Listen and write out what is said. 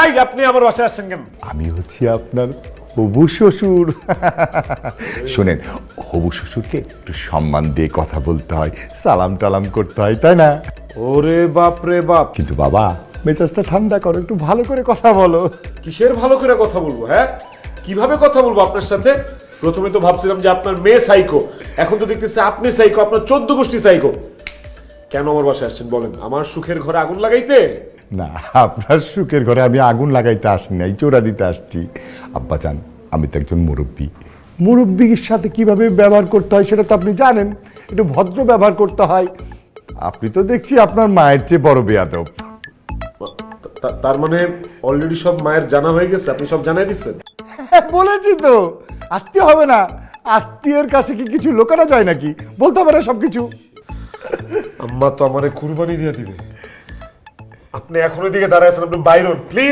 এই আপনি আমার বাসায় আসছেন কেন? আমি হচ্ছি আপনার হবু শ্বশুর। শোনেন, হবু শ্বশুরকে একটু সম্মান দিয়ে কথা বলতে হয়, সালাম টালাম করতে হয়, তাই না? ওরে বাপ রে বাপ, কিন্তু বাবা, মেজাজটা ঠান্ডা করো, একটু ভালো করে কথা বলো। কিসের ভালো করে কথা বলবো? হ্যাঁ, কিভাবে কথা বলবো আপনার সাথে? প্রথমে তো ভাবছিলাম যে আপনার মেয়ে সাইকো, এখন তো দেখতেছি আপনি সাইকো, আপনার 14 গোষ্ঠী সাইকো। কেন আমার বাসায় আসছেন বলেন? আমার সুখের ঘরে আগুন লাগাইতে? না, আপনার সুখের ঘরে আমি আগুন লাগাইতে আসি নাই, চোরা দিতে আসছি। আব্বাজান, আমি তো একজন মুরব্বী, মুরব্বীর সাথে কিভাবে ব্যবহার করতে হয় সেটা তো আপনি জানেন, একটু ভদ্র ব্যবহার করতে হয়। আপনি তো দেখছি আপনার মায়ের চেয়ে বড় বেয়াদব। তার মানে অলরেডি সব মায়ের জানা হয়ে গেছে, আপনি সব জানাই দিচ্ছেন? হ্যাঁ, বলেছি তো, আত্মীয় হবে না, আত্মীয়ের কাছে কি কিছু লুকানো যায় নাকি? বলতে পারে সবকিছু। আম্মা তো আমারে কুরবানি দিয়ে দিবে। আপনি এখন ওই দিকে দাঁড়ায় আছেন, আপনি বাইরন প্লিজ।